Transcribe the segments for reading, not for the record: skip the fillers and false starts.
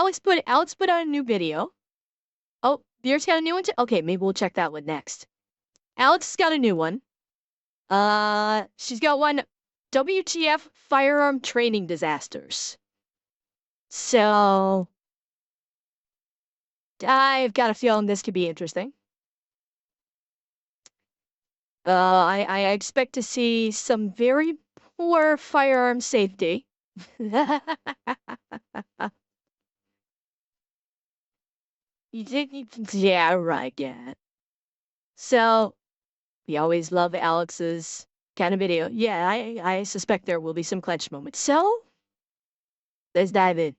Alex put out a new video. Oh, Beer's got a new one too? Okay, maybe we'll check that one next. Alex has got a new one. She's got one, WTF firearm training disasters. So, I've got a feeling this could be interesting. I expect to see some very poor firearm safety. Yeah, right, yeah. So, we always love Alex's kind of video. Yeah, I suspect there will be some clench moments. So, let's dive in.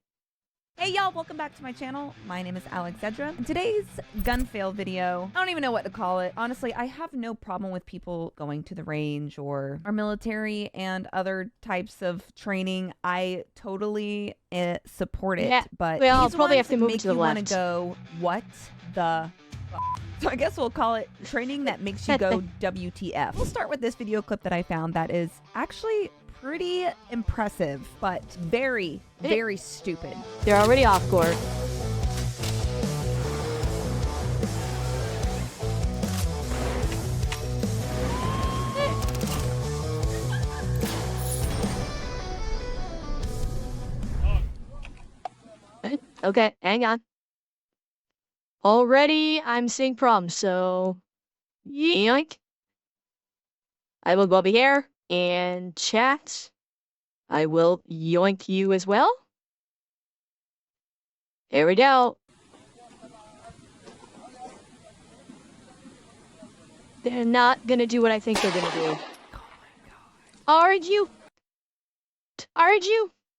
Hey y'all, welcome back to my channel. My name is Zedra. In today's gun fail video, I don't even know what to call it. Honestly, I have no problem with people going to the range or our military and other types of training. I totally support it. Yeah, but well, I'll these probably ones have to move make to the you want to left. go, what the f-? So I guess we'll call it training that makes you go WTF. We'll start with this video clip that I found that is actually pretty impressive, but very, very stupid. They're already off court. Okay, hang on. Already, I'm seeing problems, so yoink. I will go over here and chat. I will yoink you as well. Here we go. They're not gonna do what I think they're gonna do. Are you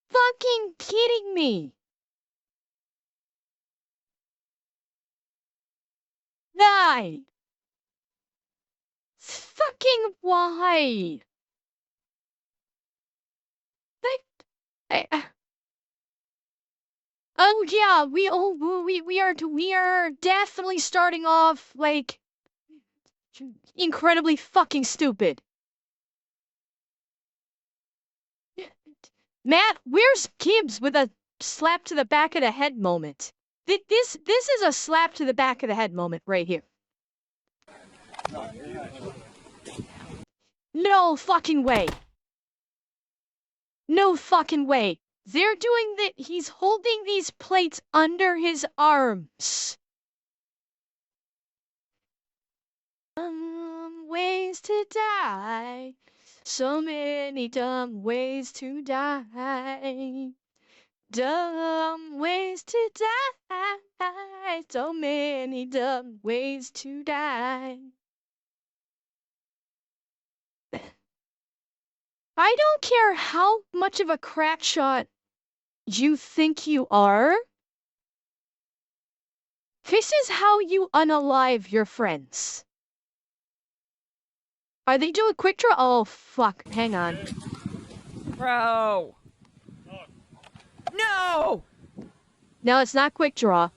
fucking kidding me? Why? Fucking why? Oh yeah, we are definitely starting off like incredibly fucking stupid. Matt, where's Gibbs with a slap to the back of the head moment? This is a slap to the back of the head moment right here. No fucking way. No fucking way. They're doing that. He's holding these plates under his arms. Ways to die. So many dumb ways to die. Dumb ways to die. So many dumb ways to die. I don't care how much of a crack shot you think you are. This is how you unalive your friends. Are they doing quick draw? Oh, fuck. Hang on. Bro. No! No, it's not quick draw.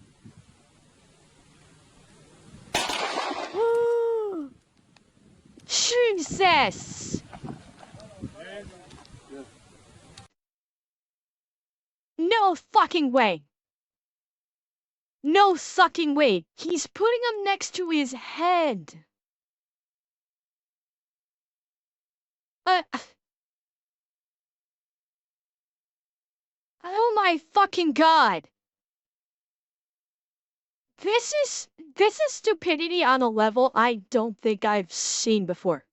Jesus! No fucking way. No sucking way. He's putting him next to his head. Oh my fucking god. This is stupidity on a level I don't think I've seen before.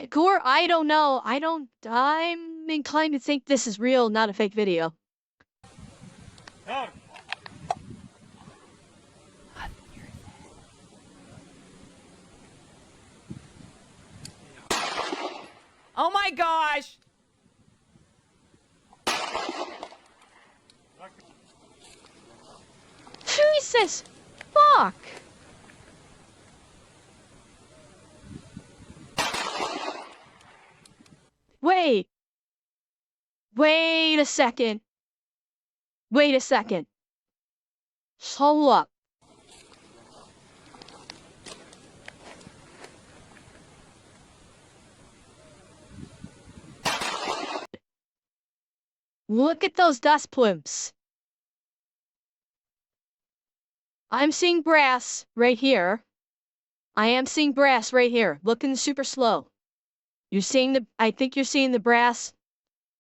Gore, I don't know. I'm inclined to think this is real, not a fake video. Oh my gosh! Jesus! Fuck! Wait! Wait a second. Wait a second. Hold up. Look at those dust plumes. I'm seeing brass right here. I am seeing brass right here. Looking super slow. You're seeing I think you're seeing the brass.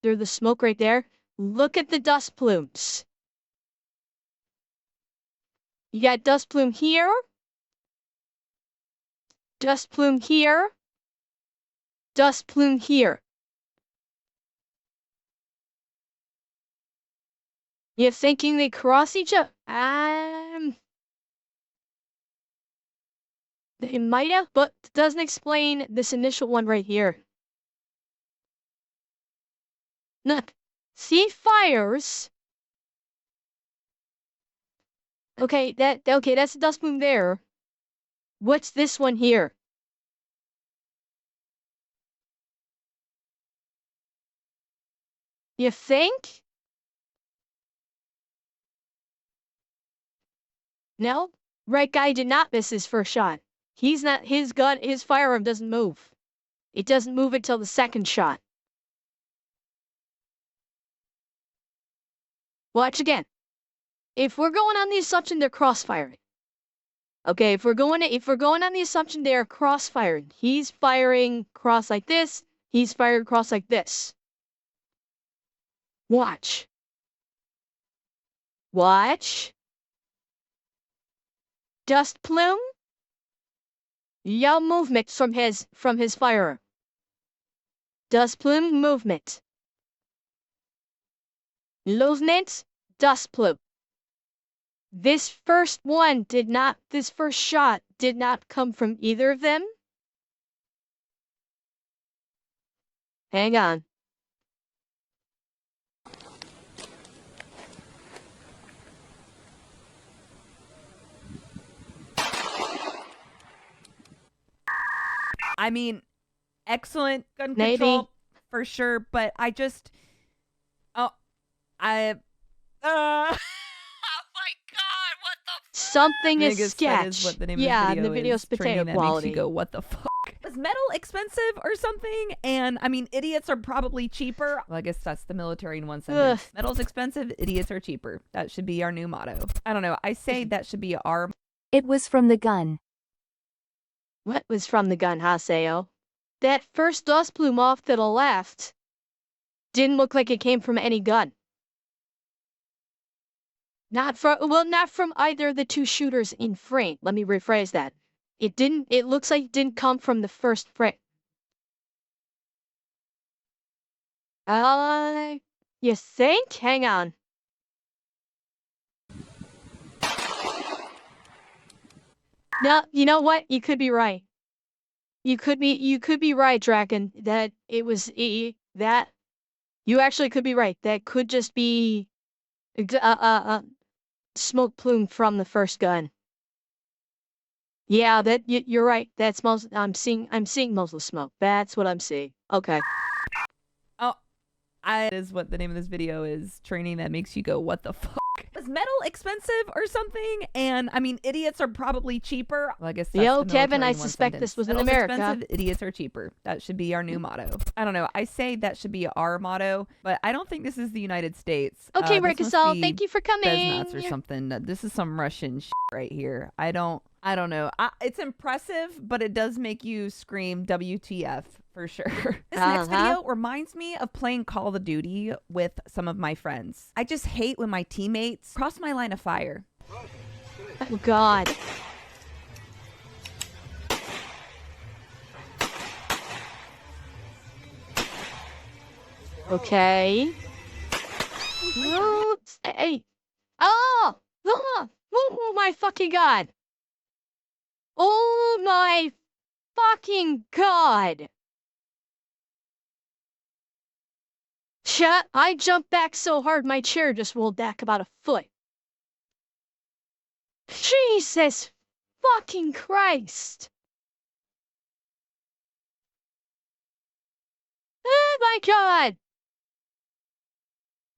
There's the smoke right there. Look at the dust plumes. You got dust plume here. Dust plume here. Dust plume here. You're thinking they cross each other? They might have, but it doesn't explain this initial one right here. Look, see fires. Okay, that's a dust plume there. What's this one here? You think? No? Right guy did not miss his first shot. He's not, his firearm doesn't move. It doesn't move until the second shot. Watch again. If we're going on the assumption they're crossfiring. Okay, if we're going on the assumption they're crossfiring, he's firing cross like this, he's firing cross like this. Watch. Watch. Dust plume. Yell movement from his firearm. Dust plume movement. Movement, dust plume. This first shot did not come from either of them. Hang on. I mean, excellent gun Maybe. control for sure, but I just, oh my God, what the fuck? Something I is guess sketch. that is what the name Yeah, of the and the video video's is, potato training that quality. makes you go, what the fuck? Is metal expensive or something? And I mean, idiots are probably cheaper. Well, I guess that's the military in one sentence. Ugh. Metal's expensive, idiots are cheaper. That should be our new motto. I don't know. I say that should be our. It was from the gun. What was from the gun, Haseo? That first dust plume off to the left didn't look like it came from any gun. Not from either of the two shooters in frame. Let me rephrase that. It looks like it didn't come from the first frame. You think? Hang on. No, you know what? You could be right. You could be right, Draken, that it was that. You actually could be right. That could just be smoke plume from the first gun. Yeah, you're right. That's most. I'm seeing most of the smoke. That's what I'm seeing. Okay. That is what the name of this video is. Training that makes you go, what the fuck? Is metal expensive or something? And I mean, idiots are probably cheaper. Well, I guess that's Yo, the Kevin, military I in one suspect sentence. this was in Metal's America. Expensive, idiots are cheaper. That should be our new motto. I don't know. I say that should be our motto, but I don't think this is the United States. Okay, This must Rikasal, be thank you for coming. Beznats or something. This is some Russian shit right here. I don't know. It's impressive, but it does make you scream WTF for sure. This next video reminds me of playing Call of Duty with some of my friends. I just hate when my teammates cross my line of fire. Oh, God. Okay. Hey. Oh! Oh my fucking God. Oh my fucking God. Shut. I jumped back so hard my chair just rolled back about a foot. Jesus fucking Christ. Oh my God.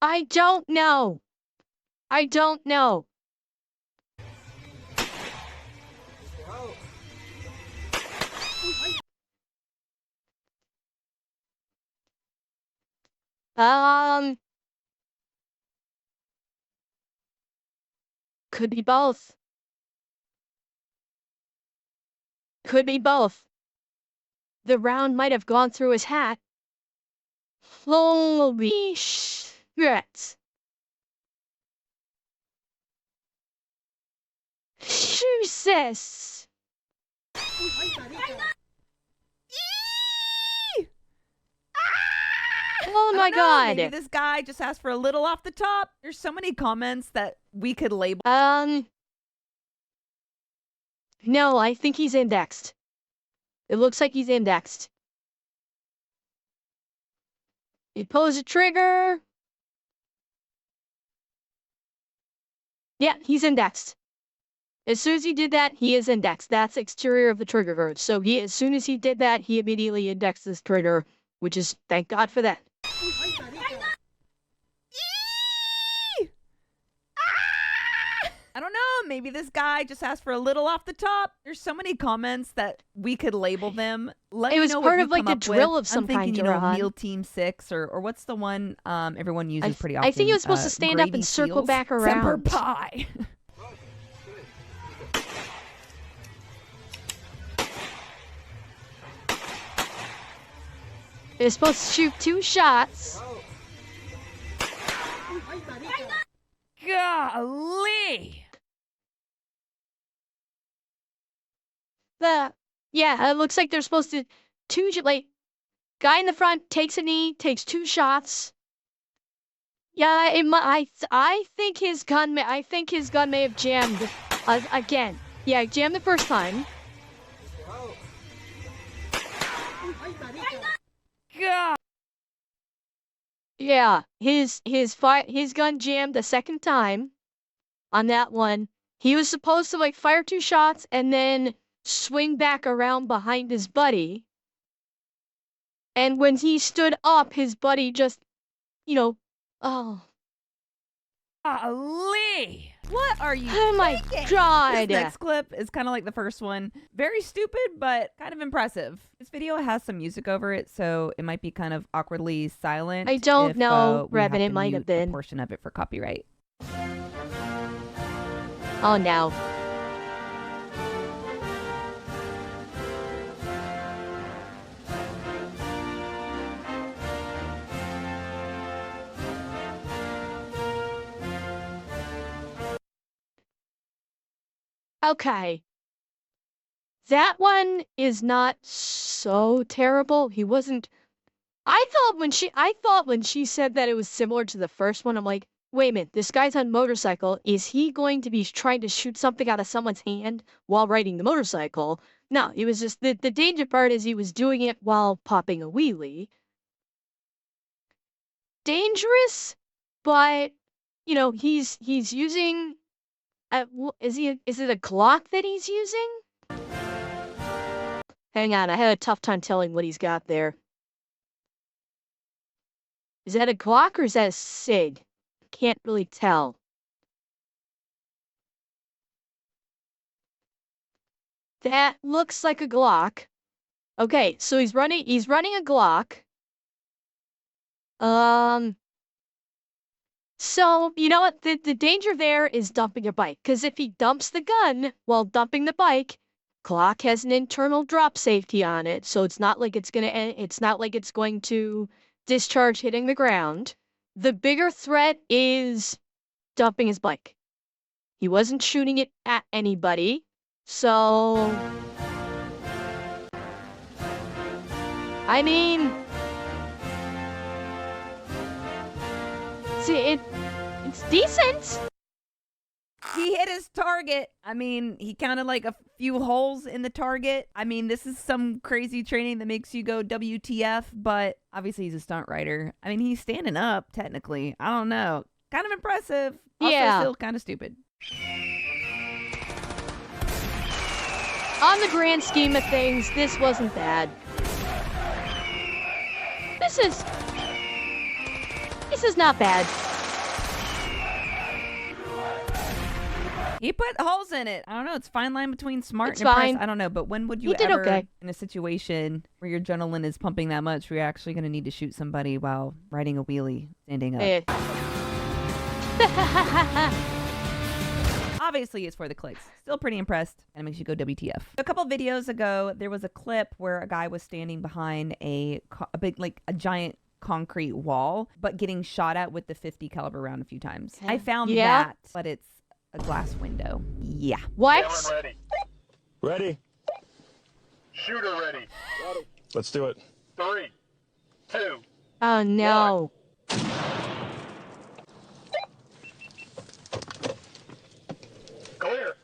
I don't know. I don't know. Could be both. Could be both. The round might have gone through his hat. Holy shit. Jesus. Oh my god. Maybe this guy just asked for a little off the top. There's so many comments that we could label. No, I think he's indexed. It looks like he's indexed. He pulls a trigger. Yeah, he's indexed. As soon as he did that, he is indexed. That's exterior of the trigger guard. So as soon as he did that, he immediately indexed this trigger, which is, thank God for that. I don't know. Maybe this guy just asked for a little off the top. There's so many comments that we could label them. Let me It was know what part you of like come the up drill with. of some I'm thinking, kind, you know, Johan. Meal Team 6 or what's the one everyone uses pretty often? I think he was supposed to stand up and circle back around. Semper Pi. They're supposed to shoot 2 shots. Golly. Yeah, it looks like they're supposed to guy in the front takes a knee, takes 2 shots. Yeah, I think his gun may have jammed again. Yeah, jammed the first time. God. Yeah, his gun jammed the second time on that one. He was supposed to fire 2 shots and then swing back around behind his buddy. And when he stood up, his buddy just, oh. Golly. What are you Oh my thinking? god. This next clip is kind of like the first one. Very stupid, but kind of impressive. This video has some music over it, so it might be kind of awkwardly silent. I don't know, we have Revan, to it might have mute a been. portion of it for copyright. Oh no. Okay. That one is not so terrible. He wasn't. I thought when she said that it was similar to the first one, I'm like, wait a minute, this guy's on motorcycle. Is he going to be trying to shoot something out of someone's hand while riding the motorcycle? No, it was just the danger part is he was doing it while popping a wheelie. Dangerous, but he's using. Is it a Glock that he's using? Hang on, I had a tough time telling what he's got there. Is that a Glock or is that a SIG? Can't really tell. That looks like a Glock. Okay, so he's running a Glock. So, you know what? The danger there is dumping your bike. Because if he dumps the gun while dumping the bike, Glock has an internal drop safety on it. So it's not like it's going to discharge hitting the ground. The bigger threat is dumping his bike. He wasn't shooting it at anybody. So, I mean, it's decent. He hit his target. I mean, he counted like a few holes in the target. I mean, this is some crazy training that makes you go WTF, but obviously he's a stunt rider. I mean, he's standing up, technically. I don't know. Kind of impressive. Also, Yeah. still kind of stupid. On the grand scheme of things, this wasn't bad. This is not bad. He put holes in it. I don't know. It's a fine line between smart It's and impressed. fine. I don't know. But when would you He did ever, okay. in a situation where your adrenaline is pumping that much, where you're actually going to need to shoot somebody while riding a wheelie, standing up? Eh. Obviously, it's for the clicks. Still pretty impressed, and it makes you go WTF. A couple videos ago, there was a clip where a guy was standing behind a big, like a giant concrete wall, but getting shot at with the 50 caliber round a few times. I found that, but it's a glass window. Yeah. What? Cameron ready. Ready? Shooter ready. Let's do it. 3, 2. Oh no. Clear.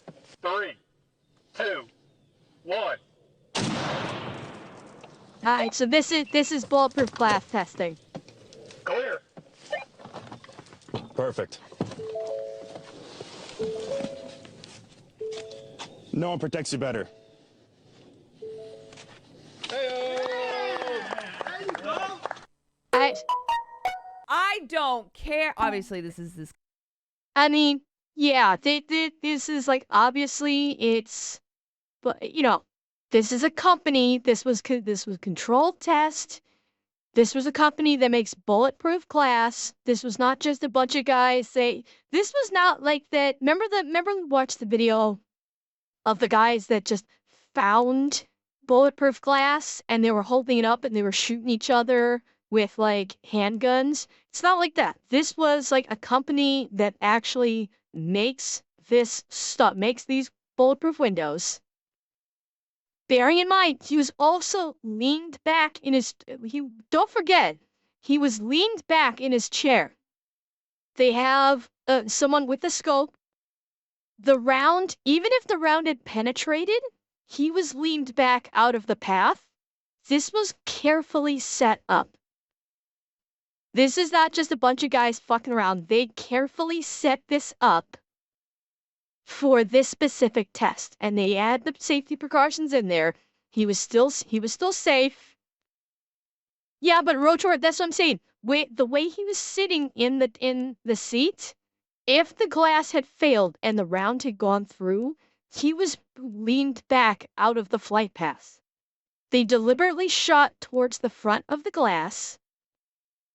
3, 2, 1. Alright, so this is bulletproof glass testing. Clear. Perfect. No one protects you better. I don't care. Obviously, this is this. I mean, yeah, this is like, obviously it's, but you know, this is a company. This was controlled test. This was a company that makes bulletproof glass. This was not just a bunch of guys say. This was not like that. Remember we watched the video of the guys that just found bulletproof glass and they were holding it up and they were shooting each other with like handguns. It's not like that. This was like a company that actually makes this stuff, makes these bulletproof windows. Bearing in mind, he was also leaned back in his, don't forget, he was leaned back in his chair. They have someone with a scope. The round, even if the round had penetrated, he was leaned back out of the path. This was carefully set up. This is not just a bunch of guys fucking around. They carefully set this up for this specific test, and they add the safety precautions in there. He was still safe. Yeah, but Rotor, that's what I'm saying. The way he was sitting in the seat, if the glass had failed and the round had gone through, he was leaned back out of the flight path. They deliberately shot towards the front of the glass,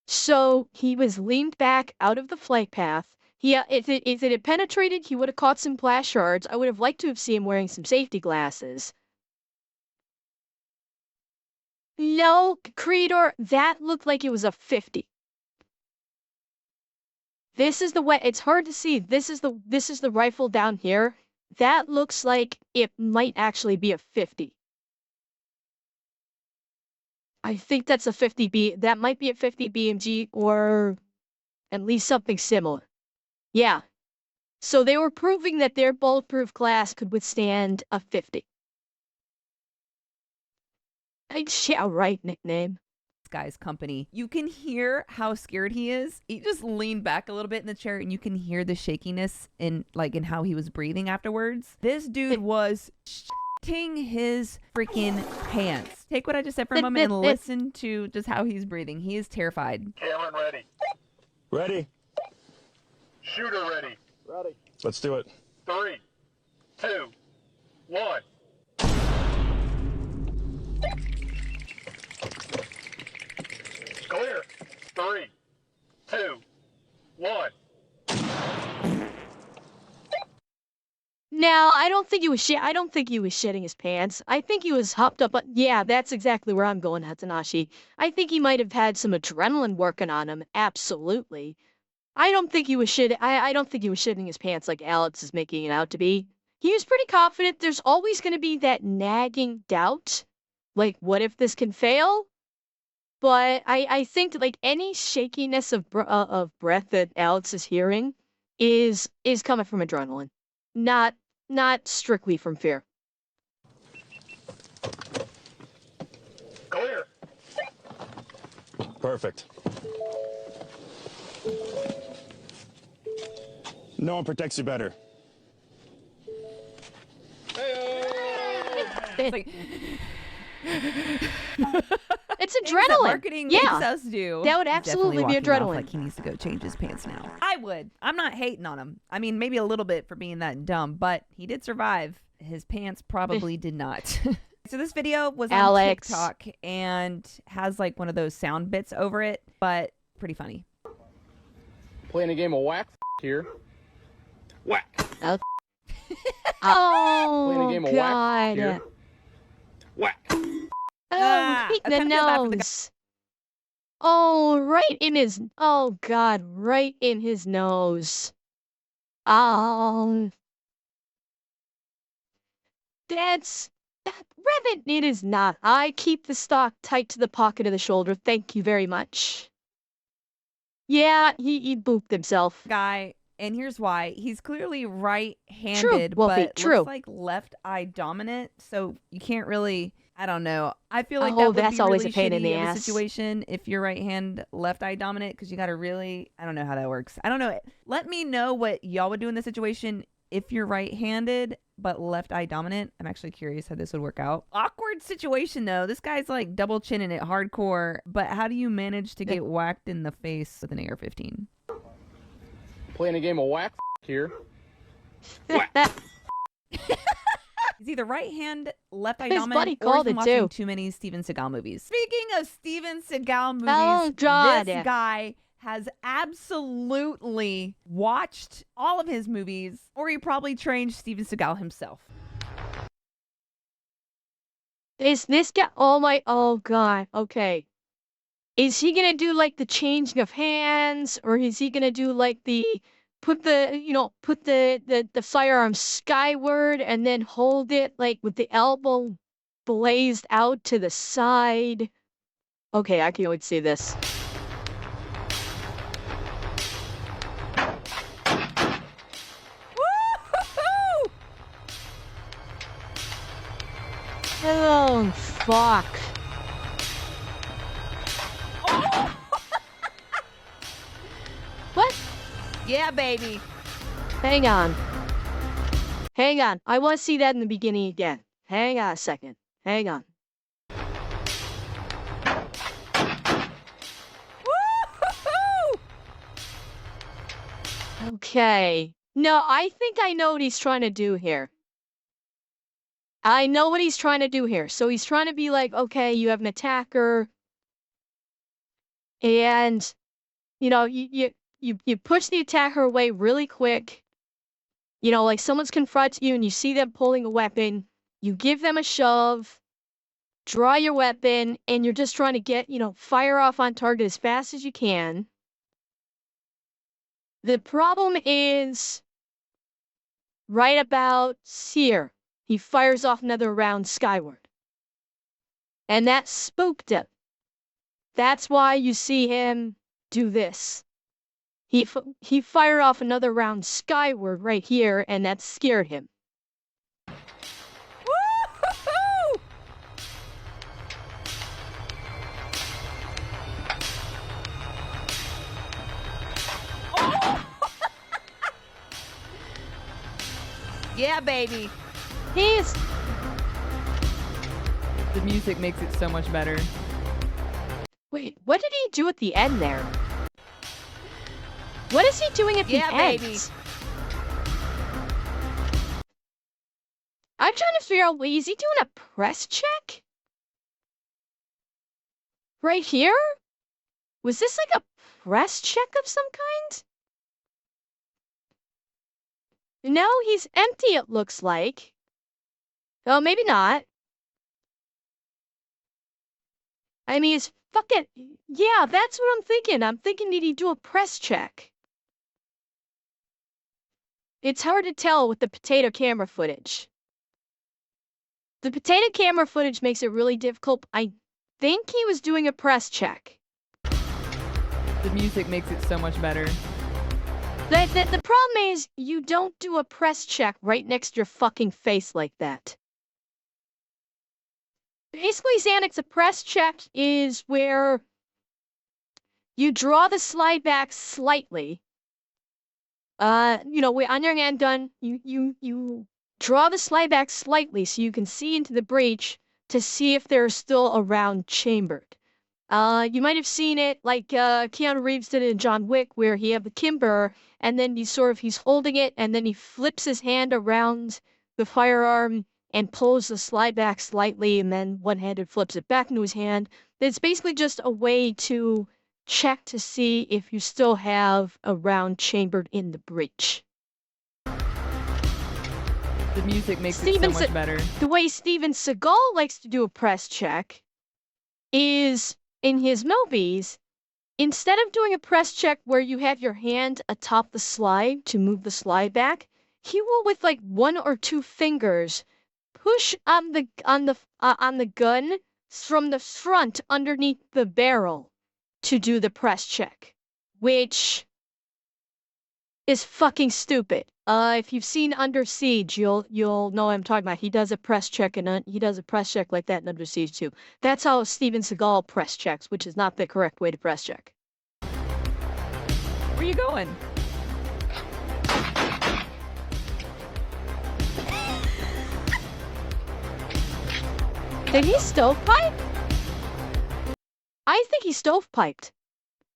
so he was leaned back out of the flight path. If it had penetrated, he would have caught some glass shards. I would have liked to have seen him wearing some safety glasses. No, Creedor, that looked like it was a 50. This is the way, it's hard to see. This is the rifle down here. That looks like it might actually be a 50. I think that's a 50B. That might be a 50 BMG or at least something similar. Yeah. So they were proving that their bulletproof glass could withstand a 50. Yeah, right, nickname. This guy's company. You can hear how scared he is. He just leaned back a little bit in the chair, and you can hear the shakiness in how he was breathing afterwards. This dude was shitting his freaking pants. Take what I just said for a moment and listen to just how he's breathing. He is terrified. Cameron ready. Ready? Shooter ready. Ready. Let's do it. 3, 2, 1. Clear. 3, 2, 1. Now, I don't think he was shitting his pants. I think he was hopped up. Yeah, that's exactly where I'm going, Hatanashi. I think he might have had some adrenaline working on him. Absolutely. I don't think he was shitting his pants like Alex is making it out to be. He was pretty confident. There's always going to be that nagging doubt. Like, what if this can fail? But I think that, like, any shakiness of breath that Alex is hearing is coming from adrenaline. Not strictly from fear. Clear. Perfect. No one protects you better. It's like, It's that adrenaline. marketing Yeah. makes us do. That would He's absolutely definitely be walking off adrenaline. Like he needs to go change his pants now. I would. I'm not hating on him. I mean, maybe a little bit for being that dumb, but he did survive. His pants probably did not. So this video was on Alex. TikTok and has like one of those sound bits over it, but pretty funny. Playing a game of whack here. Whack. Oh, game of whack God. here. Whack. Oh, I right in the kinda feel bad for the guy. nose. Oh, right in his... Oh, God, right in his nose. Oh. That's... Rabbit, it is not. I keep the stock tight to the pocket of the shoulder. Thank you very much. Yeah, he booped himself. Guy, and here's why. He's clearly right-handed, Wolfie, but true. looks like left eye dominant, so you can't really. I don't know. I feel like Oh, that would that's be always really a pain in the shitty of a ass. situation if you're right hand, left eye dominant, because you got to really. I don't know how that works. I don't know. Let me know what y'all would do in this situation if you're right-handed but left eye dominant. I'm actually curious how this would work out. Awkward situation though. This guy's like double chinning it hardcore. But how do you manage to get whacked in the face with an AR-15? Playing a game of whack here. He's either right hand, left eye His dominant, buddy or he's called been it watching too. too many Steven Seagal movies. Speaking of Steven Seagal movies, Oh, God. this guy has absolutely watched all of his movies, or he probably trained Steven Seagal himself. Is this guy... Oh, God. Okay. Is he gonna do, like, the changing of hands? Or is he gonna do, like, put the firearm skyward and then hold it, like, with the elbow blazed out to the side? Okay, I can wait to see this. Woo-hoo-hoo! Oh, fuck. Oh! What? Yeah, baby. Hang on. Hang on. I want to see that in the beginning again. Hang on a second. Hang on. Woo-hoo-hoo! Okay. No, I think I know what he's trying to do here. I know what he's trying to do here. So he's trying to be like, okay, you have an attacker. And, you push the attacker away really quick. You know, like someone's confronts you and you see them pulling a weapon. You give them a shove, draw your weapon, and you're just trying to get, fire off on target as fast as you can. The problem is right about here. He fires off another round skyward. And that spooked him. That's why you see him do this. He fired off another round skyward right here, and that scared him. Woo-hoo-hoo! Oh! Yeah, baby. He's... The music makes it so much better. Wait, what did he do at the end there? What is he doing at the end? Baby. I'm trying to figure out, wait, is he doing a press check? Right here? Was this like a press check of some kind? No, he's empty, it looks like. Oh, maybe not. I mean, it's fucking... Yeah, that's what I'm thinking. I'm thinking, did he do a press check? It's hard to tell with the potato camera footage. The potato camera footage makes it really difficult. I think he was doing a press check. The music makes it so much better. The problem is, you don't do a press check right next to your fucking face like that. Basically, Xanax, a press check is where you draw the slide back slightly. On your handgun, you draw the slide back slightly so you can see into the breech to see if there's still a round chambered. You might have seen it like Keanu Reeves did in John Wick, where he had the kimber, and then he's holding it, and then he flips his hand around the firearm and pulls the slide back slightly, and then one-handed flips it back into his hand. It's basically just a way to check to see if you still have a round chambered in the breech. The The music makes Steven it so much better. The way Steven Seagal likes to do a press check is in his movies, instead of doing a press check where you have your hand atop the slide to move the slide back, he will with like 1 or 2 fingers push on the gun from the front underneath the barrel to do the press check, which is fucking stupid. If you've seen Under Siege, you'll know what I'm talking about. He does a press check he does a press check like that in Under Siege too. That's how Steven Seagal press checks, which is not the correct way to press check. Where you going? Did he stovepipe? I think he stovepiped.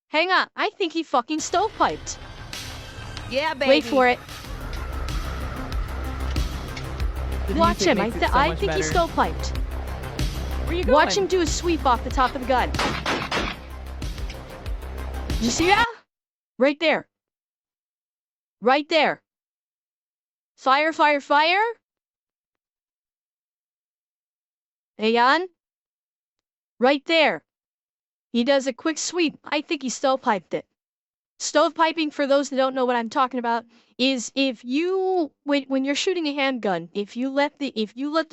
Hang on, I think he fucking stovepiped. Yeah, baby. Wait for it. The Watch music him. makes it so I much think he better. stovepiped. Where you going? Watch him do a sweep off the top of the gun. You see that? Right there. Right there. Fire, fire, fire. Hang on. Right there. He does a quick sweep. I think he stovepiped it. Stovepiping, for those that don't know what I'm talking about, is if you when you're shooting a handgun, if you let the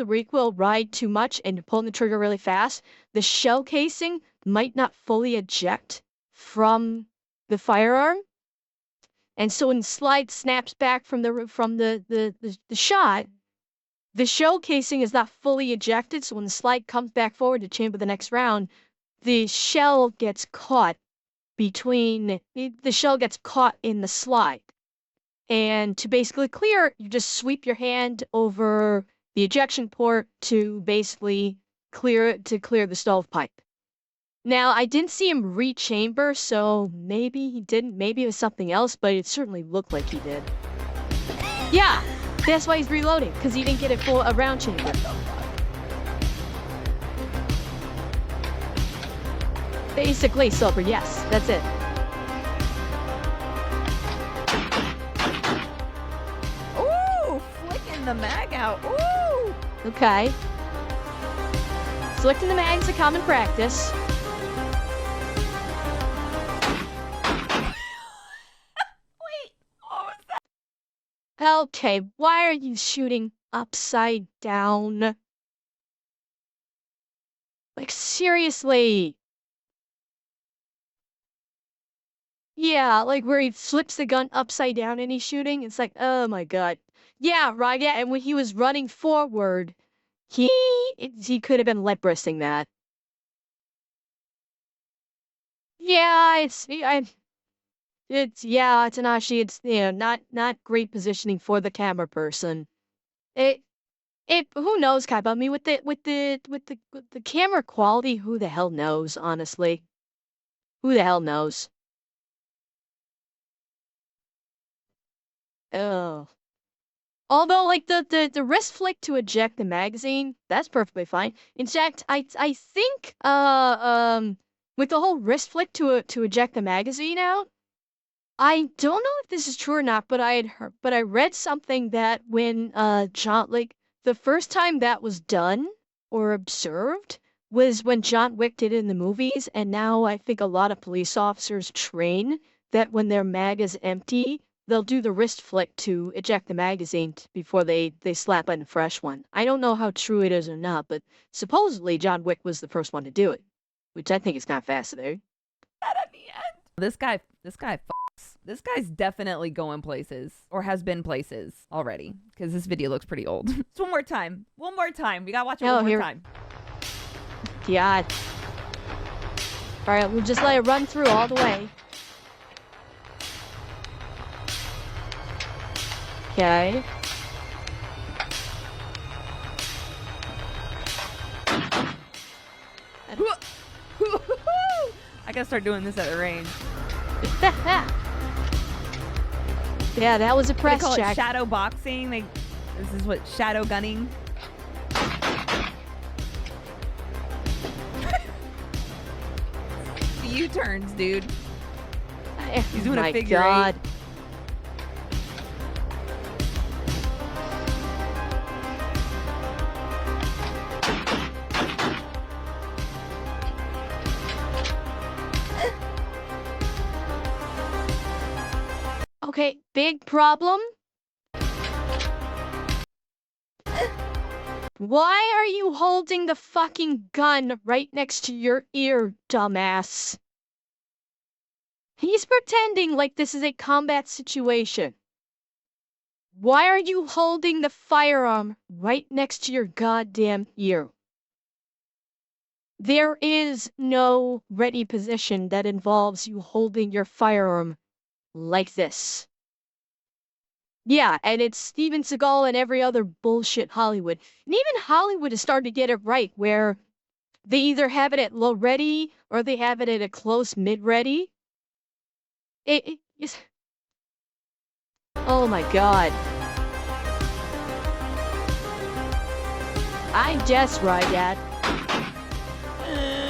recoil ride too much and you're pulling the trigger really fast, the shell casing might not fully eject from the firearm. And so when the slide snaps back from the shot, the shell casing is not fully ejected, so when the slide comes back forward to chamber the next round, the shell gets caught in the slide. And to basically clear, you just sweep your hand over the ejection port to basically clear the stovepipe. Now, I didn't see him rechamber, so maybe he didn't. Maybe it was something else, but it certainly looked like he did. Yeah, that's why he's reloading, because he didn't get a round chamber. Basically, Silver, yes, that's it. Ooh, flicking the mag out. Ooh. Okay. Selecting the mag is a common practice. Wait, what was that? Okay, why are you shooting upside down? Like, seriously. Yeah, like where he flips the gun upside down and he's shooting. It's like, oh my god. Yeah, right, yeah, and when he was running forward, he could have been lip bristing that. Yeah, it's Tanashi. It's not great positioning for the camera person. It who knows, Kaiba? I mean, with the camera quality, who the hell knows? Honestly, who the hell knows? Oh. Although, like, the wrist flick to eject the magazine, that's perfectly fine. In fact, I think, with the whole wrist flick to eject the magazine out, I don't know if this is true or not, but I read something that when, the first time that was done or observed was when John Wick did it in the movies, and now I think a lot of police officers train that when their mag is empty, they'll do the wrist flick to eject the magazine before they slap in a fresh one. I don't know how true it is or not, but supposedly John Wick was the first one to do it, which I think is kind of fascinating. That at the end. This guy fucks. This guy's definitely going places, or has been places already, because this video looks pretty old. Just one more time. One more time. We gotta watch it one more time. God. Alright, we'll just let it run through all the way. Okay. I gotta start doing this at the range. Yeah, that was a They press call check. it shadow boxing. This is what shadow gunning. U-turns, dude. He's doing a figure eight. big problem? Why are you holding the fucking gun right next to your ear, dumbass? He's pretending like this is a combat situation. Why are you holding the firearm right next to your goddamn ear? There is no ready position that involves you holding your firearm like this. Yeah, and it's Steven Seagal and every other bullshit Hollywood. And even Hollywood is starting to get it right, where they either have it at low ready or they have it at a close mid ready. It's... Oh my god. I guess right, Dad.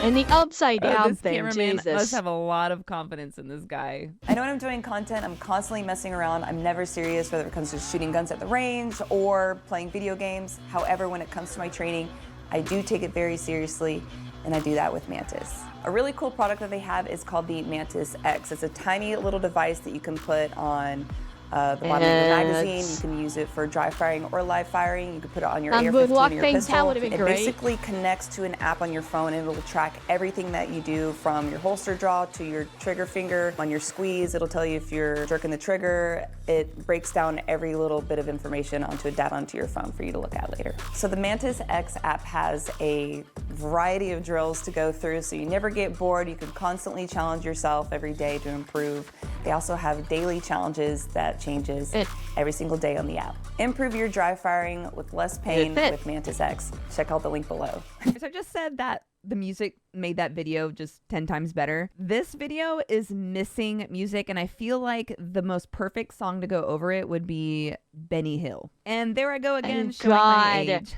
And the upside down this thing, cameraman Jesus. must have a lot of confidence in this guy. I know when I'm doing content, I'm constantly messing around. I'm never serious, whether it comes to shooting guns at the range or playing video games. However, when it comes to my training, I do take it very seriously, and I do that with Mantis. A really cool product that they have is called the Mantis X. It's a tiny little device that you can put on the bottom of your magazine. You can use it for dry firing or live firing. You can put it on your AR-15 or your pistol. It basically connects to an app on your phone, and it'll track everything that you do, from your holster draw to your trigger finger. On your squeeze, it'll tell you if you're jerking the trigger. It breaks down every little bit of information onto a data onto your phone for you to look at later. So the Mantis X app has a variety of drills to go through, so you never get bored. You can constantly challenge yourself every day to improve. They also have daily challenges that changes every single day on the app. Improve your dry firing with less pain with Mantis X. Check out the link below. So I just said that the music made that video just 10 times better. This video is missing music, and I feel like the most perfect song to go over it would be Benny Hill. And there I go again, showing my age.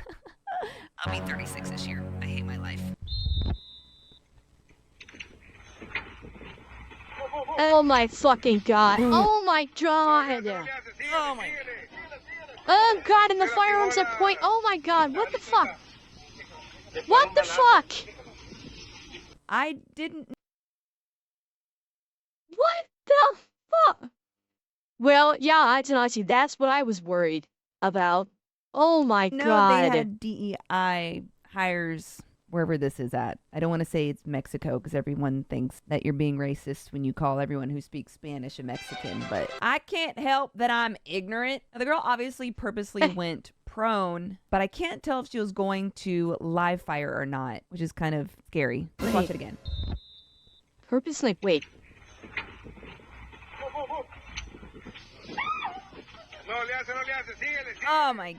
I'll be 36 this year. I hate my life. Oh my fucking god. Oh my god. Oh my. Oh god, and the firearms at point. Oh my god, what the fuck? What the fuck? I didn't. What the fuck? Well, yeah, I did not see. That's what I was worried about. Oh my No, god. they had DEI hires wherever this is at. I don't want to say it's Mexico because everyone thinks that you're being racist when you call everyone who speaks Spanish a Mexican, but I can't help that I'm ignorant. The girl obviously purposely went prone, but I can't tell if she was going to live fire or not, which is kind of scary. Let's watch it again. Purposely, wait. Oh my.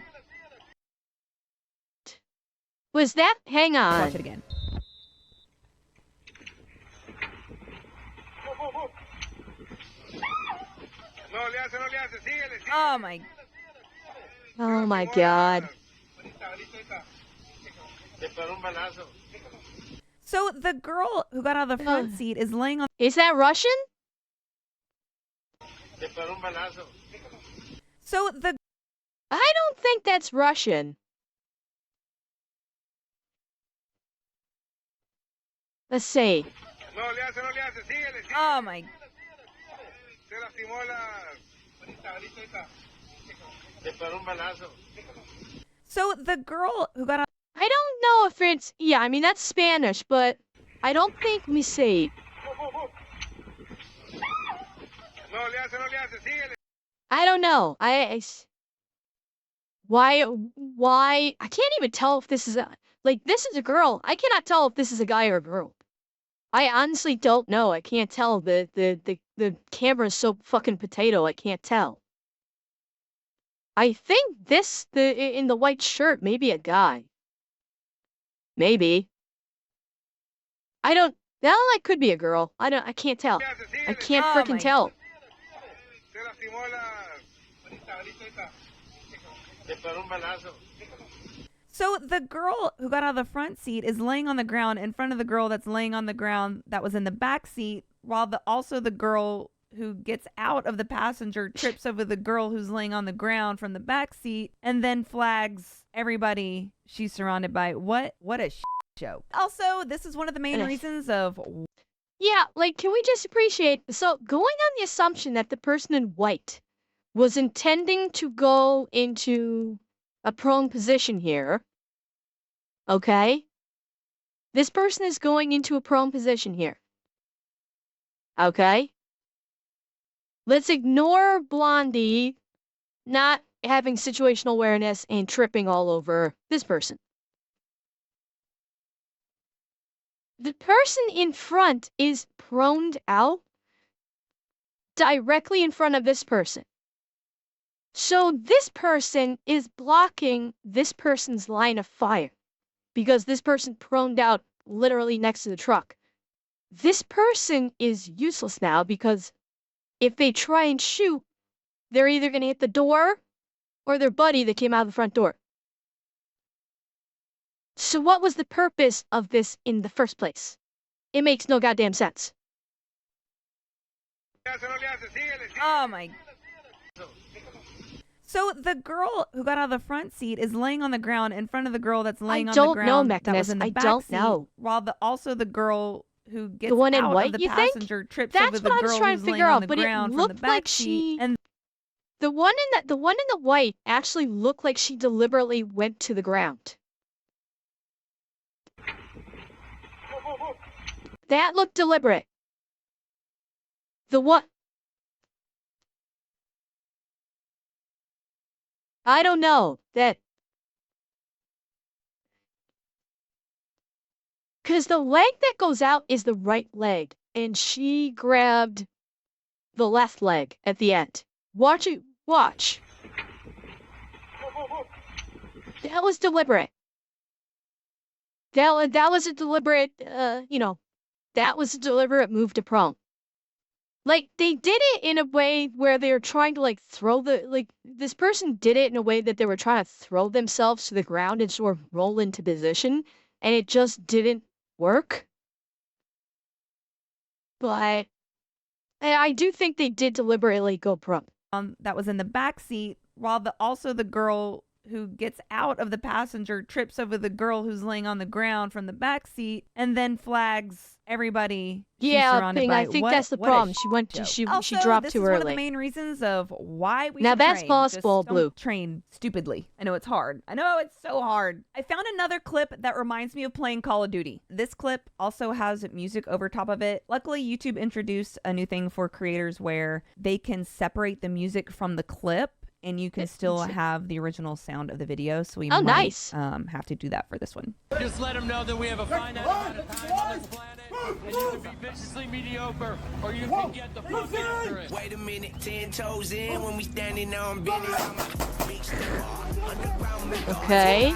Was that? Hang on. Watch it again. Oh my. Oh my god. So the girl who got out of the front seat is laying on. Is that Russian? So the. I don't think that's Russian. Let's see. Oh my. So the girl who got out. I don't know if it's, yeah, I mean, that's Spanish, but I don't think, let me see. I don't know. Why, I can't even tell if this is this is a girl. I cannot tell if this is a guy or a girl. I honestly don't know. I can't tell. The camera is so fucking potato, I can't tell. I think in the white shirt, maybe a guy. Maybe. That could be a girl. I can't tell. I can't freaking tell. So the girl who got out of the front seat is laying on the ground in front of the girl that's laying on the ground that was in the back seat, while also the girl who gets out of the passenger trips over the girl who's laying on the ground from the back seat and then flags everybody she's surrounded by. What a show. Also, this is one of the main reasons of... Yeah, can we just appreciate... So, going on the assumption that the person in white was intending to go into a prone position here. Okay? This person is going into a prone position here. Okay? Let's ignore Blondie not having situational awareness and tripping all over this person. The person in front is proned out directly in front of this person. So this person is blocking this person's line of fire because this person proned out literally next to the truck. This person is useless now because if they try and shoot, they're either going to hit the door or their buddy that came out of the front door. So what was the purpose of this in the first place? It makes no goddamn sense. Oh my. So the girl who got out of the front seat is laying on the ground in front of the girl that's laying on the ground. I don't know, that was in the I back don't seat, know. While also the girl who gets The one in out white, of the you think? passenger trips That's over the what I was girl trying who's to figure laying on out, the but it ground from the looked back like seat. And the one in the white actually looked like she deliberately went to the ground. That looked deliberate. The what? I don't know. That. Because the leg that goes out is the right leg, and she grabbed the left leg at the end. Watch it. Watch. That was deliberate. That was a deliberate, that was a deliberate move to prone. Like, they did it in a way where they were trying to, this person did it in a way that they were trying to throw themselves to the ground and sort of roll into position, and it just didn't work. But I do think they did deliberately go prone. that was in the back seat, while also the girl who gets out of the passenger trips over the girl who's laying on the ground from the back seat and then flags everybody. Yeah, Ping, I think that's the problem. She dropped this too is early. one of the main reasons of why we Now should that's train. possible, Just don't Blue. train stupidly. I know it's hard. I know it's so hard. I found another clip that reminds me of playing Call of Duty. This clip also has music over top of it. Luckily, YouTube introduced a new thing for creators where they can separate the music from the clip and you can still have the original sound of the video. So we might nice. Have to do that for this one. Just let them know that we have a finite amount of time on this planet, and you can be viciously mediocre, or you can get the fuck after it. Wait a minute, 10 toes in when we standing on Benny. Okay.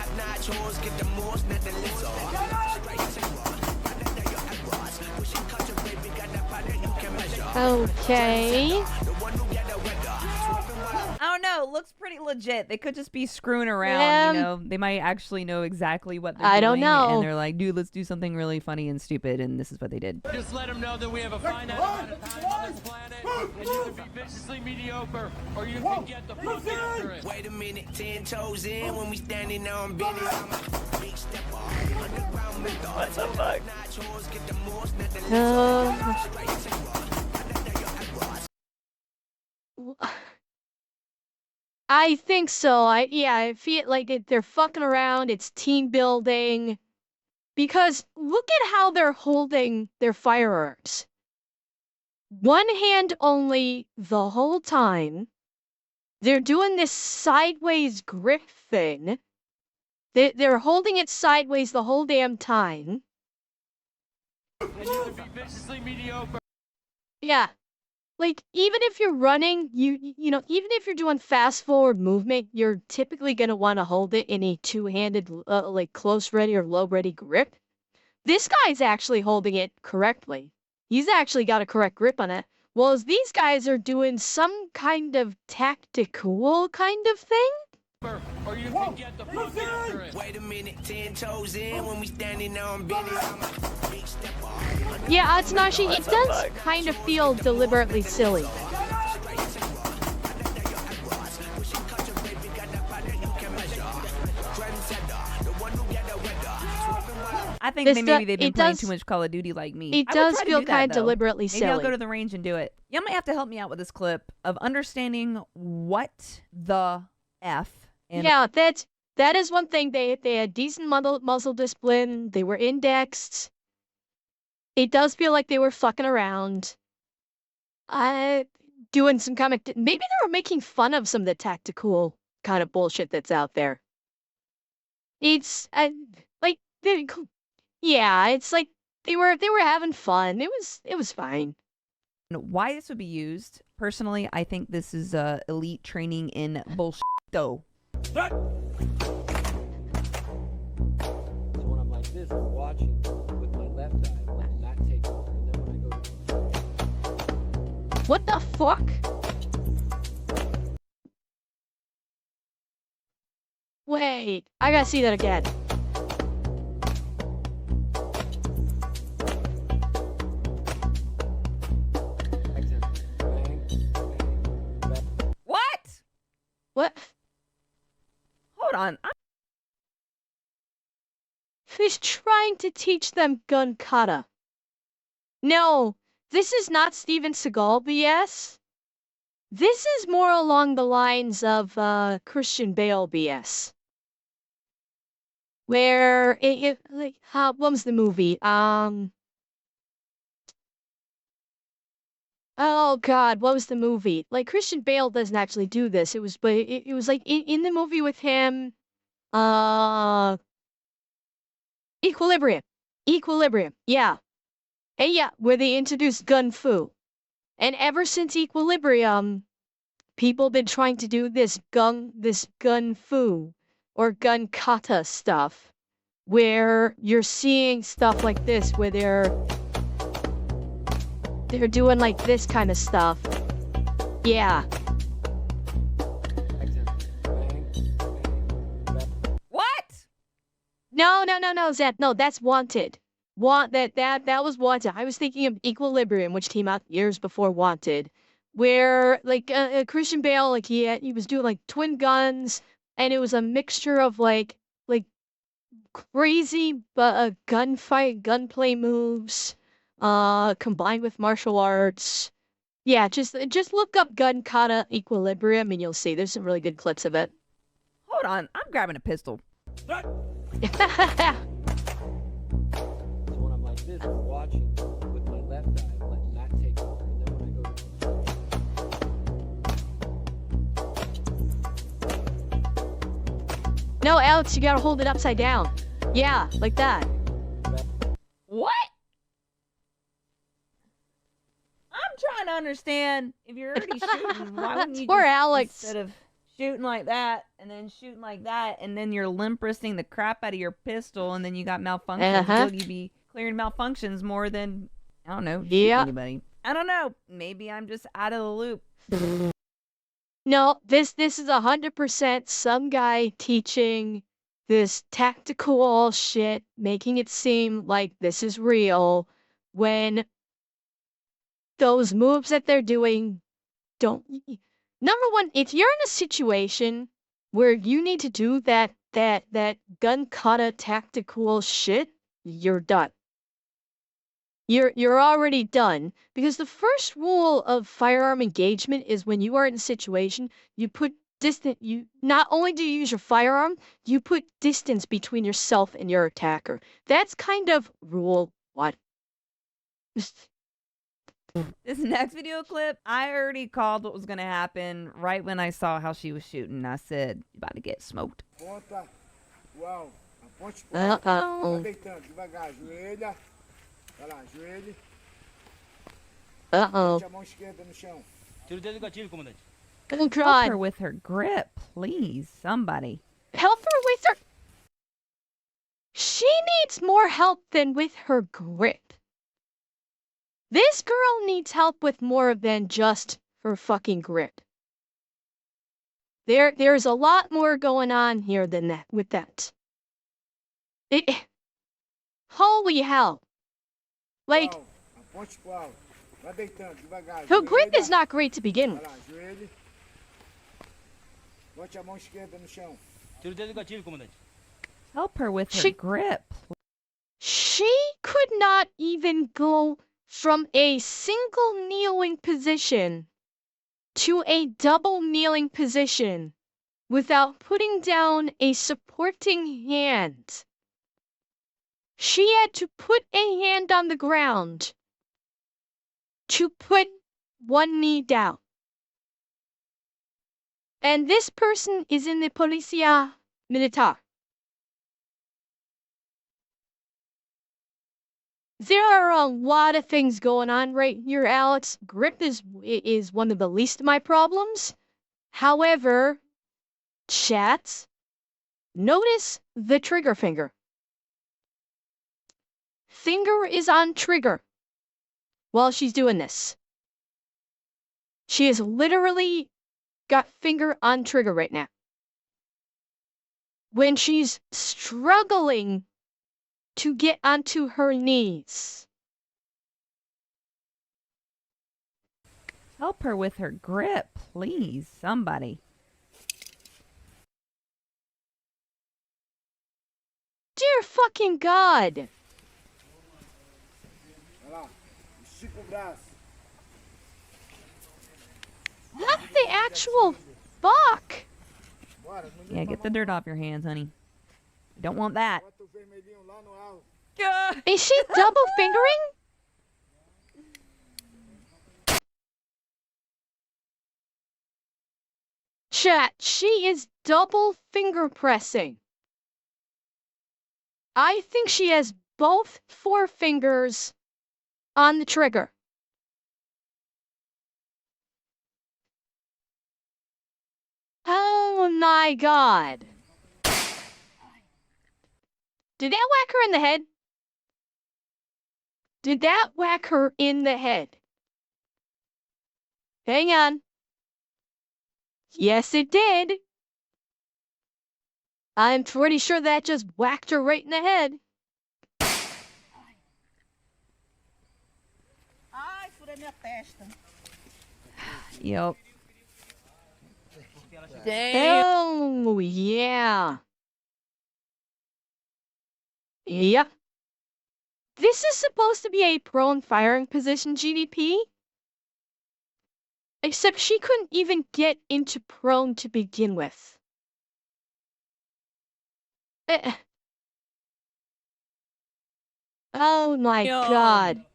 Okay. I don't know. It looks pretty legit. They could just be screwing around, you know. They might actually know exactly what they're doing. I don't know. And they're like, dude, let's do something really funny and stupid. And this is what they did. Just let them know that we have a finite amount of time on this planet, and you can be viciously mediocre, or you can get the fuck after it. Wait a minute, 10 toes in when we standing on Benny. What the fuck? I think so. I feel like they're fucking around. It's team building. Because look at how they're holding their firearms. One hand only the whole time. They're doing this sideways grip thing. They're holding it sideways the whole damn time. And you can be viciously mediocre. Yeah. Like, even if you're running, you know, even if you're doing fast forward movement, you're typically going to want to hold it in a two-handed, like, close ready or low ready grip. This guy's actually holding it correctly. He's actually got a correct grip on it. Whereas these guys are doing some kind of tactical kind of thing. Or you can get the fuck after it. Wait a minute, 10 toes in when we standing on Benny. Yeah, Atsunashi, it does kind of feel deliberately silly. I think This maybe they've been it playing does- too much Call of Duty like me. It I would does try to feel do that, kind of though. deliberately Maybe I'll silly. go to the range and do it. You might have to help me out with this clip of understanding what the F and Yeah, that is one thing. They had decent muzzle discipline. They were indexed. It does feel like they were fucking around. Doing some comic. Maybe they were making fun of some of the tactical kind of bullshit that's out there. It's like yeah, it's like they were having fun. It was fine. why this would be used. Personally, I think this is elite training in bullshit, though. So when I'm like this, I'm watching with my left eye, I'm letting that take over. And then when I go What the fuck? Wait, I gotta see that again. What? What? Hold on. He's trying to teach them gun kata. No, this is not Steven Seagal BS. This is more along the lines of Christian Bale BS. Where like what was the movie? Oh God, what was the movie? Like Christian Bale doesn't actually do this. It was, but it was like in the movie with him, Equilibrium, yeah, and yeah, where they introduced gun fu, and ever since Equilibrium, people been trying to do this gun fu or gun kata stuff, where you're seeing stuff like this, where they're doing like this kind of stuff. Yeah. What? No, Zed. No, that's Wanted. That was Wanted. I was thinking of Equilibrium, which came out years before Wanted, where like Christian Bale, like he was doing like twin guns, and it was a mixture of like crazy gunplay moves, combined with martial arts. Yeah, just look up gun kata Equilibrium, and you'll see there's some really good clips of it. Hold on. I'm grabbing a pistol. So when I'm like this, I'm watching with my left eye, I'm letting that take over. And then when I go No, Alex, you gotta hold it upside down. Yeah, like that. What? I'm trying to understand. If you're already shooting, why wouldn't you Poor just, Alex. instead of shooting like that and then shooting like that and then you're limp wristing the crap out of your pistol and then you got malfunctions? Uh-huh. Will you be clearing malfunctions more than, I don't know, shooting Yeah. anybody? I don't know. Maybe I'm just out of the loop. No, this is 100% some guy teaching this tactical shit, making it seem like this is real, when those moves that they're doing don't. Number one, if you're in a situation where you need to do that gun kata tactical shit, you're done. You're already done, because the first rule of firearm engagement is when you are in a situation, you put you not only do you use your firearm, you put distance between yourself and your attacker. That's kind of rule what? This next video clip, I already called what was going to happen right when I saw how she was shooting. I said, you about to get smoked. Ponta, uau, a ponte Uh-oh. Tá deitando, devagar, ajoelha. Vai lá, ajoelhe. Uh-oh. Mete a mão esquerda no chão. Tira o dedo do gatilho, comandante. Oh Help God. her with her grip, please. Somebody. Help her with her. She needs more help than with her grip. This girl needs help with more than just her fucking grip. There's a lot more going on here than that with that. Holy hell. Like, Uau, a ponte uau. Vai deitando, devagar, her grip ajoelha. is not great to begin Vai with. lá, ajoelhe. Bote a mão esquerda no chão. Tira o dedo do gatilho, comandante. Help her with her She- grip. She could not even go from a single kneeling position to a double kneeling position without putting down a supporting hand. She had to put a hand on the ground to put one knee down. And this person is in the Policia Militar. There are a lot of things going on right here, Alex. Grip is one of the least of my problems. However, chat, notice the trigger finger. Finger is on trigger while she's doing this. She is literally got finger on trigger right now. When she's struggling to get onto her knees. Help her with her grip, please, somebody. Dear fucking God. What the actual fuck? Yeah, get the dirt off your hands, honey. You don't want that. Is she double fingering? Chat, she is double finger pressing. I think she has both forefingers on the trigger. Oh my God. Did that whack her in the head? Did that whack her in the head? Hang on. Yes, it did. I'm pretty sure that just whacked her right in the head. Yep. Damn. Oh, yeah. Yep. This is supposed to be a prone firing position GDP. Except she couldn't even get into prone to begin with. Oh my God.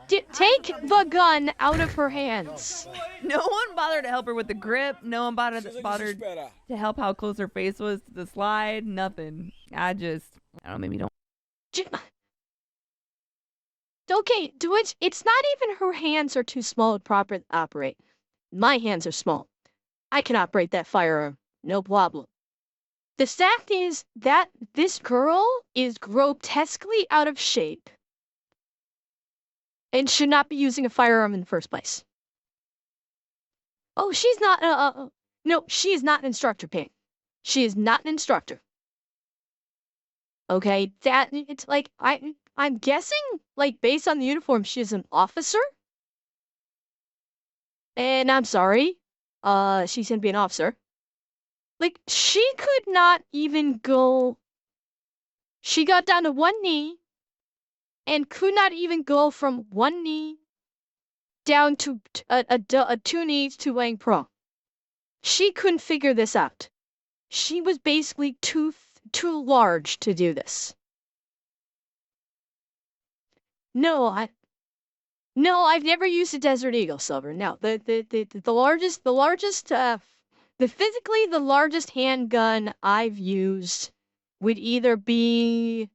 Take the gun out of her hands. No one bothered to help her with the grip. No one bothered to help how close her face was to the slide. Nothing. I don't know, maybe don't. Okay, it's not even her hands are too small to properly operate. My hands are small. I can operate that firearm, no problem. The fact is that this girl is grotesquely out of shape and should not be using a firearm in the first place. Oh, she's not, no, she is not an instructor, Pink. She is not an instructor. Okay, it's like, I'm guessing, like, based on the uniform, she's an officer? And I'm sorry, she's gonna be an officer. Like, she could not even go... She got down to one knee and could not even go from one knee down to two knees to laying prone. She couldn't figure this out. She was basically too large to do this. No, I've never used a Desert Eagle, Silver. No, the physically the largest handgun I've used would either be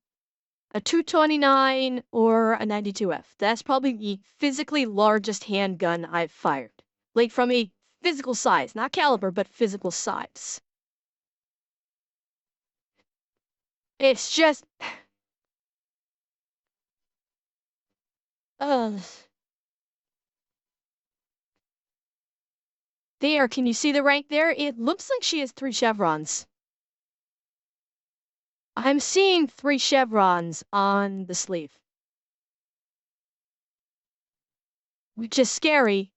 a 229 or a 92F. That's probably the physically largest handgun I've fired. Like from a physical size, not caliber, but physical size. It's just... There, can you see the rank there? It looks like she has 3 chevrons. I'm seeing 3 chevrons on the sleeve. Which is scary.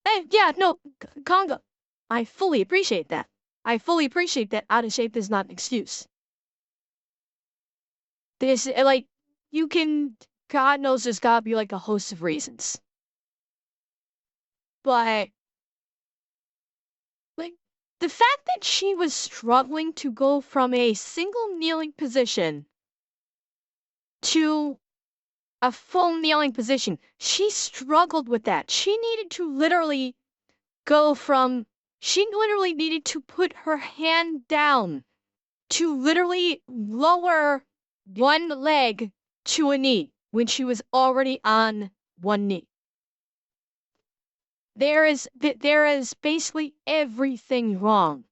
Hey, yeah, no, Congo. I fully appreciate that. I fully appreciate that out of shape is not an excuse. This, like, you can, God knows there's gotta be like a host of reasons. But, like, the fact that she was struggling to go from a single kneeling position to a full kneeling position, she struggled with that. She needed to literally she literally needed to put her hand down to literally lower one leg to a knee when she was already on one knee. There is basically everything wrong.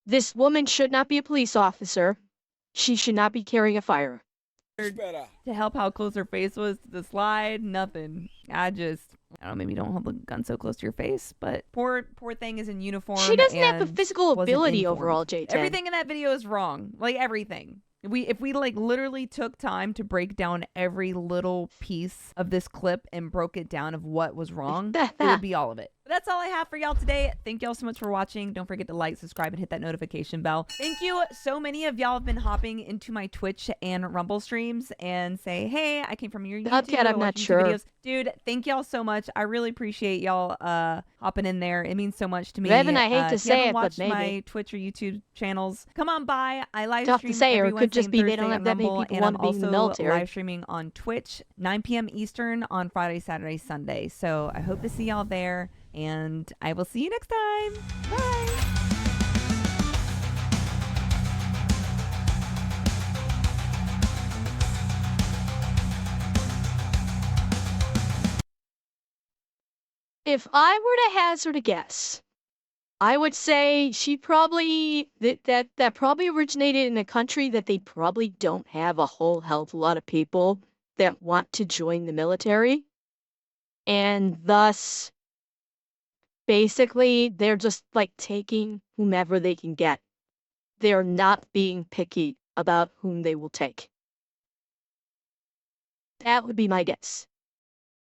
This woman should not be a police officer. She should not be carrying a firearm. To help how close her face was to the slide, nothing. I don't know, maybe don't hold the gun so close to your face, but poor thing is in uniform. She doesn't have the and physical wasn't ability informed. overall, J10. Everything in that video is wrong. Like, everything. If we like literally took time to break down every little piece of this clip and broke it down of what was wrong, it would be all of it. But that's all I have for y'all today. Thank y'all so much for watching. Don't forget to like, subscribe, and hit that notification bell. Thank you. So many of y'all have been hopping into my Twitch and Rumble streams and say, hey, I came from your YouTube. Bobcat, I'm not sure. Videos. Dude, thank y'all so much. I really appreciate y'all hopping in there. It means so much to me. Revan, I hate to say it, watched but maybe. my Twitch or YouTube channels, come on by. I live Tough stream to say, or every it could just Wednesday be they and don't have Thursday that many on people Rumble, want to be in the and I'm also military. live streaming on Twitch 9 p.m. Eastern on Friday, Saturday, Sunday. So I hope to see y'all there, and I will see you next time. Bye. If I were to hazard a guess, I would say she probably that probably originated in a country that they probably don't have a whole hell of a lot of people that want to join the military. And thus basically they're just like taking whomever they can get. They're not being picky about whom they will take. That would be my guess.